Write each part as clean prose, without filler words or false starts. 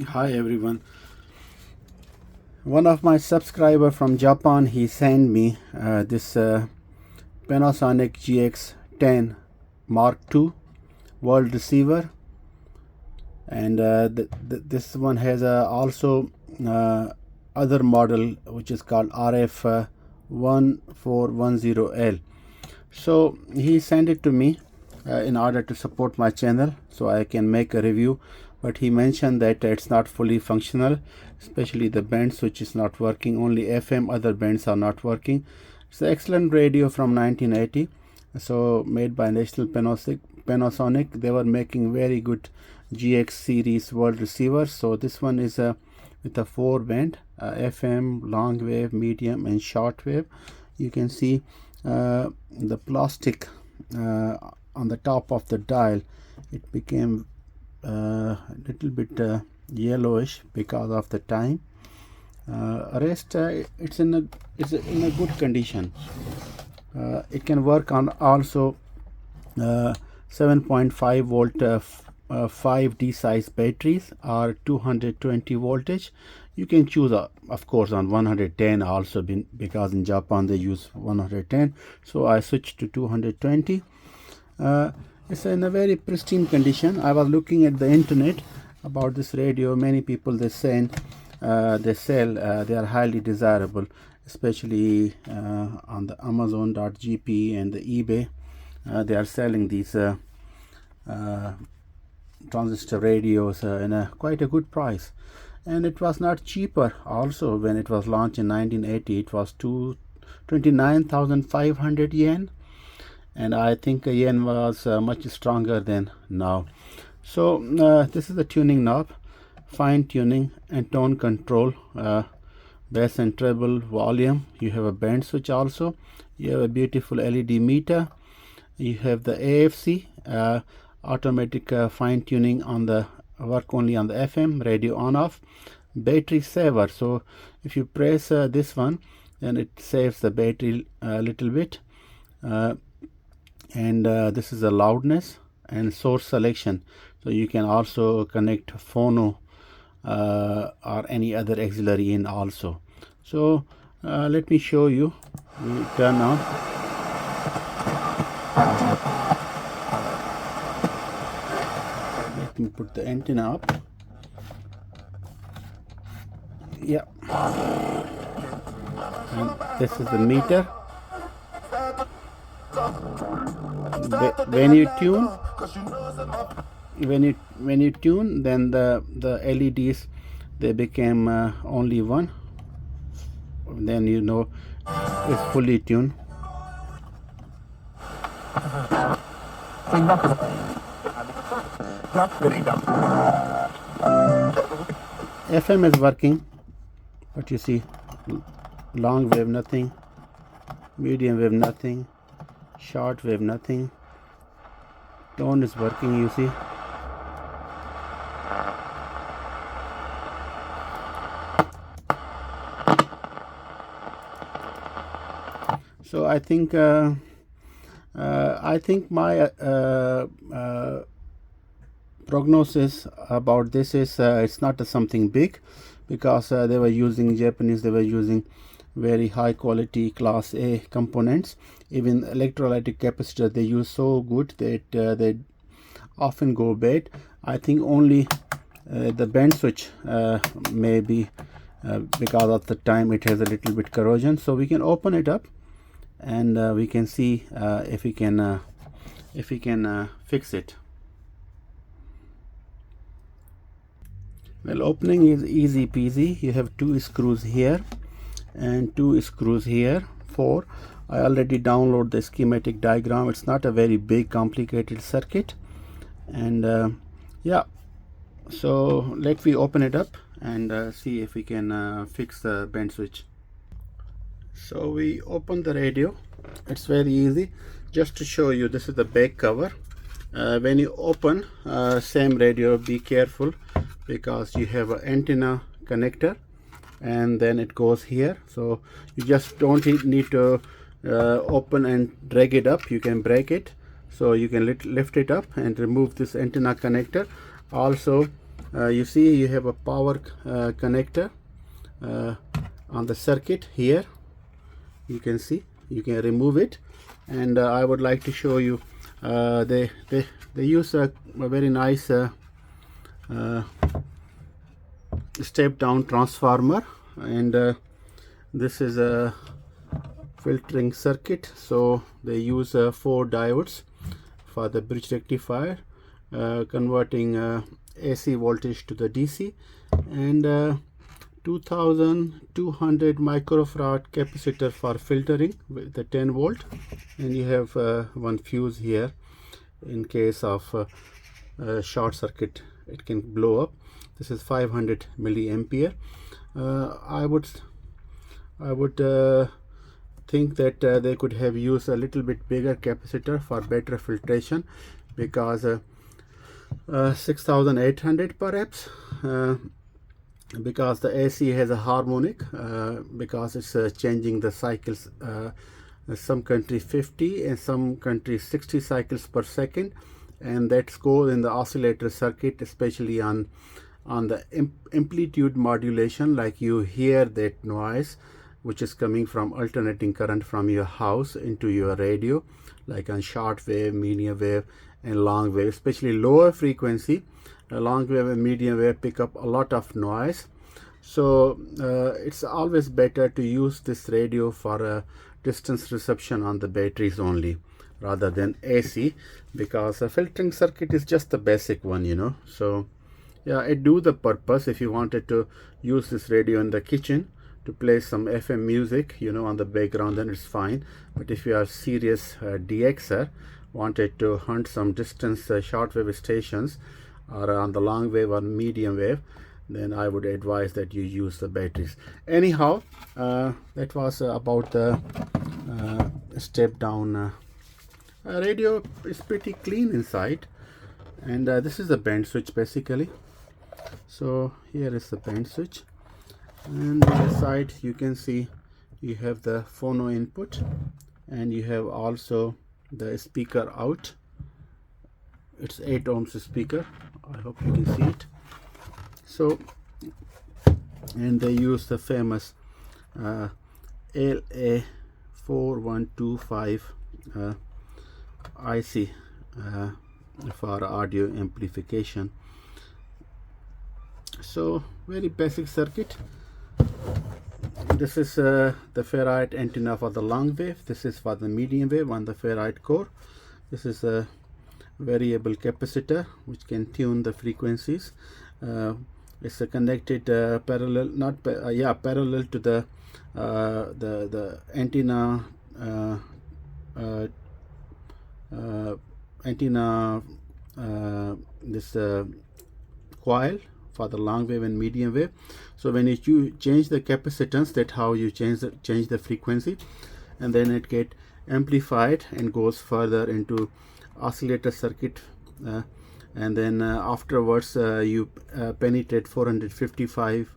Hi everyone. One of my subscriber from Japan, he sent me this Panasonic GX10 Mark II world receiver, and this one has also other model which is called RF-1410L. So he sent it to me in order to support my channel so I can make a review, but he mentioned that it's not fully functional, especially the band switch is not working, only FM, other bands are not working. It's an excellent radio from 1980, so made by National Panasonic. They were making very good GX series world receivers. So this one is with a 4 band, FM, long wave, medium and short wave. You can see the plastic on the top of the dial, it became a little bit yellowish because of the time. Rest it's in a good condition. It can work on also 7.5 volt 5D size batteries or 220 voltage. You can choose of course on 110 also, because in Japan they use 110, so I switched to 220. It's in a very pristine condition. I was looking at the internet about this radio. Many people they sell they are highly desirable, especially on the Amazon.gp and the eBay. They are selling these transistor radios in quite a good price, and it was not cheaper also. When it was launched in 1980, it was 29,500 yen, and I think yen was much stronger than now. So this is the tuning knob, fine tuning and tone control, bass and treble, volume. You have a band switch also. You have a beautiful LED meter. You have the AFC, automatic fine tuning on the work only on the FM, radio on off, battery saver. So if you press this one, then it saves the battery a little bit. And this is the loudness and source selection. So you can also connect phono or any other auxiliary in also. So let me show you. We turn on. Let me put the antenna up. Yeah. And this is the meter. When you tune, then the LEDs they became only one. Then you know it's fully tuned. FM is working, but you see long wave nothing, medium wave nothing, short wave nothing. Tone is working, you see. So I think my prognosis about this is it's not something big, because they were using very high quality class A components. Even electrolytic capacitor they use so good that they often go bad. I think only the band switch may be because of the time it has a little bit corrosion. So we can open it up and we can see if we can fix it. Well, opening is easy peasy. You have 2 screws here and 2 screws here, 4. I already download the schematic diagram. It's not a very big complicated circuit, and yeah, so let me open it up and see if we can fix the band switch. So we open the radio. It's very easy. Just to show you, this is the back cover. When you open same radio, be careful, because you have an antenna connector and then it goes here. So you just don't need to open and drag it up. You can break it. So you can lift it up and remove this antenna connector. Also you see you have a power connector on the circuit here. You can see you can remove it, and I would like to show you they use a very nice step down transformer, and this is a filtering circuit, so they use 4 diodes for the bridge rectifier, converting AC voltage to the DC, and 2200 microfarad capacitor for filtering with the 10 volt, and you have one fuse here in case of short circuit, it can blow up. This is 500 milliampere. I would think that they could have used a little bit bigger capacitor for better filtration, because 6800 perhaps, because the AC has a harmonic, because it's changing the cycles, some countries 50 and some countries 60 cycles per second, and that's goes in the oscillator circuit, especially on the amplitude modulation, like you hear that noise which is coming from alternating current from your house into your radio, like on short wave, medium wave and long wave. Especially lower frequency, long wave and medium wave pick up a lot of noise, so it's always better to use this radio for distance reception on the batteries only rather than AC, because a filtering circuit is just the basic one, you know. So yeah, it do the purpose. If you wanted to use this radio in the kitchen to play some FM music, you know, on the background, then it's fine. But if you are serious DXer, wanted to hunt some distance shortwave stations, or on the long wave or medium wave, then I would advise that you use the batteries. Anyhow, that was about the step down radio. Is pretty clean inside, and this is the band switch basically. So here is the band switch, and on the side you can see you have the phono input, and you have also the speaker out. It's 8 ohms speaker. I hope you can see it. So, and they use the famous LA4125 IC for audio amplification. So very basic circuit. This is the ferrite antenna for the long wave. This is for the medium wave on the ferrite core. This is a variable capacitor which can tune the frequencies. It's connected parallel, not parallel to the antenna this coil for the long wave and medium wave. So when you change the capacitance, that's how you change the frequency, and then it get amplified and goes further into oscillator circuit, and then afterwards you penetrate 455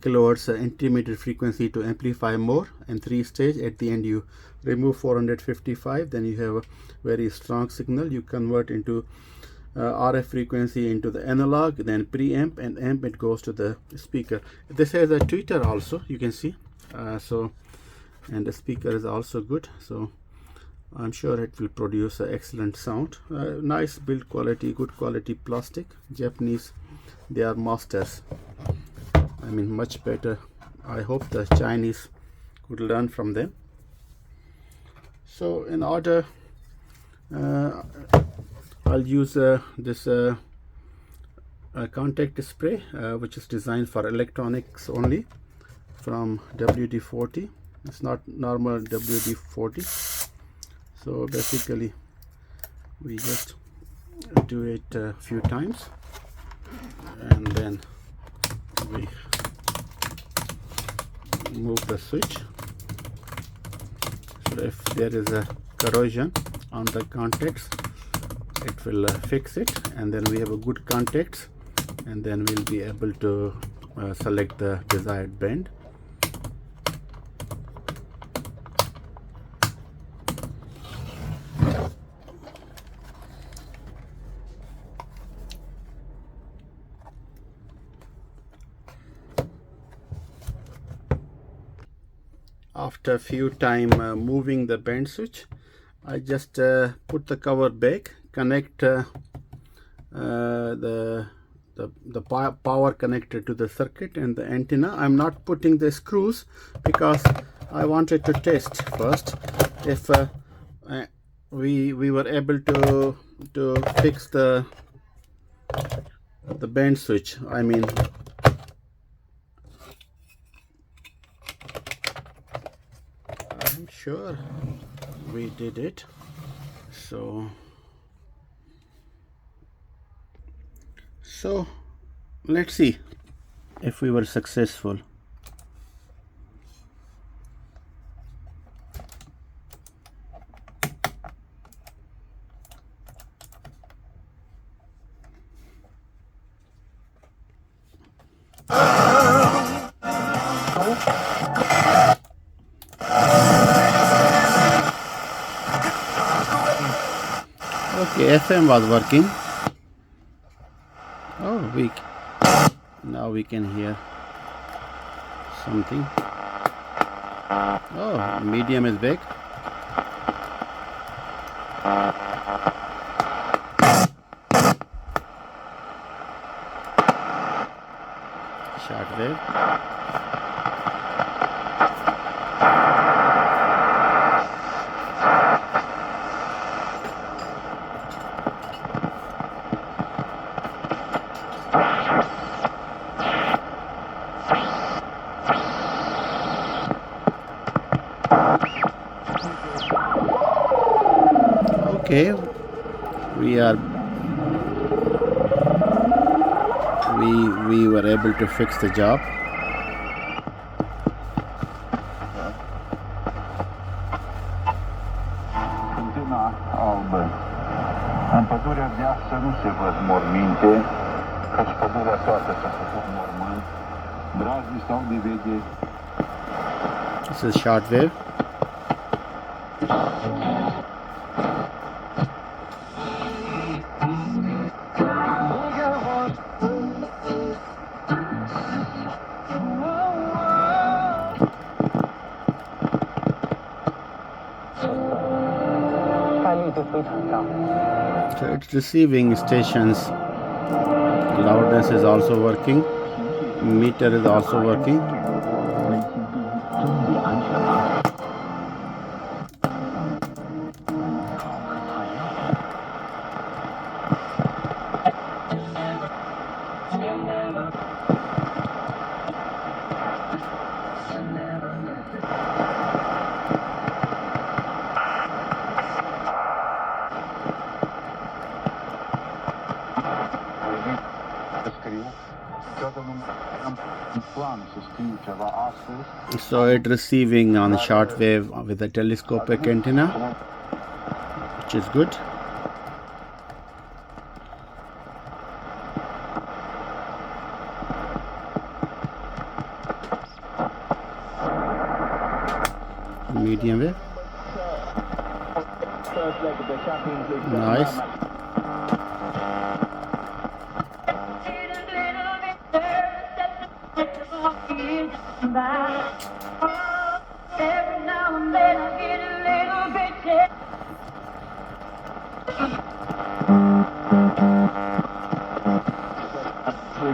kilohertz intermediate frequency to amplify more, and 3 stage. At the end you remove 455, then you have a very strong signal. You convert into RF frequency into the analog, then preamp and amp, it goes to the speaker. This has a tweeter also, you can see, so, and the speaker is also good, so I'm sure it will produce an excellent sound. Nice build quality, good quality plastic. Japanese, they are masters. I mean, much better. I hope the Chinese could learn from them. So in order, I'll use this contact spray, which is designed for electronics only, from WD-40. It's not normal WD-40. So basically we just do it a few times, and then we move the switch. So if there is a corrosion on the contacts, it will fix it, and then we have a good contacts, and then we'll be able to select the desired band. after a few time moving the band switch, I just put the cover back, connect the power connector to the circuit and the antenna. I'm not putting the screws because I wanted to test first if we were able to fix the band switch. I mean, I'm sure we did it. So let's see if we were successful. Okay, FM was working. Oh, now we can hear something. Oh, medium is back. Short wave. Okay, we were able to fix the job. Fântâna albă. În pădurea deasă nu se văd morminte, căci pădurea toată s-a făcut mormânt. Brazii stau de vede. This is shortwave. So it's receiving stations. Loudness is also working. Meter is also working. So it's receiving on shortwave with a telescopic antenna, which is good. Medium wave. Nice. We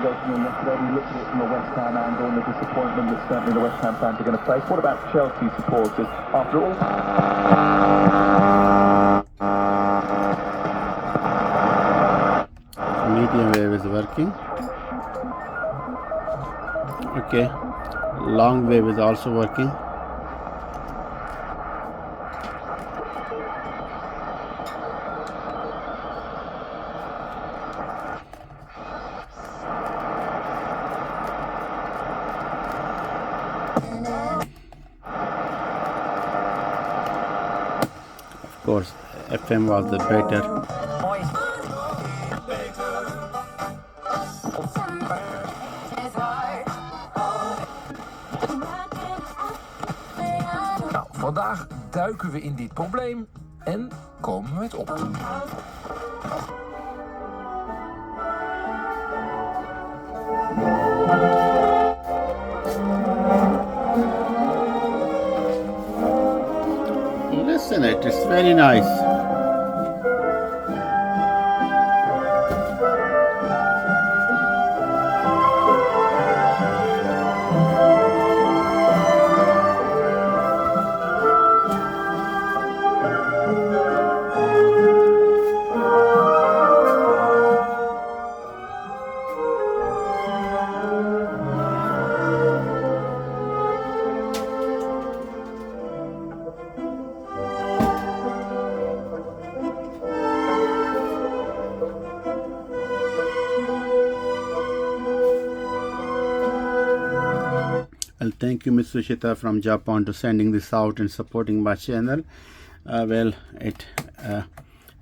looked at it from a West Ham angle and the disappointment that certainly the West Ham fans are going to face. What about Chelsea supporters? After all... Medium wave is working. Okay, long wave is also working. Of course, FM was the better. Nou, vandaag duiken we in dit probleem en komen we het op. It's very nice. Well, thank you, Ms. Sushita from Japan, to sending this out and supporting my channel. Well, it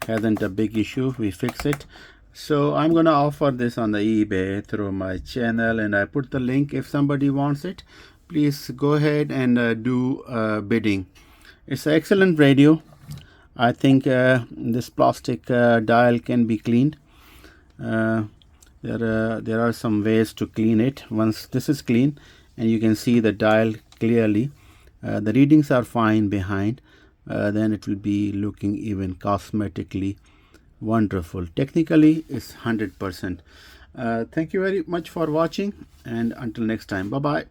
hasn't a big issue. We fix it. So I'm gonna offer this on the eBay through my channel, and I put the link. If somebody wants it, please go ahead and do bidding. It's an excellent radio. I think this plastic dial can be cleaned. There are some ways to clean it. Once this is clean and you can see the dial clearly, the readings are fine behind, then it will be looking even cosmetically wonderful. Technically it's 100%. Thank you very much for watching, and until next time, bye bye.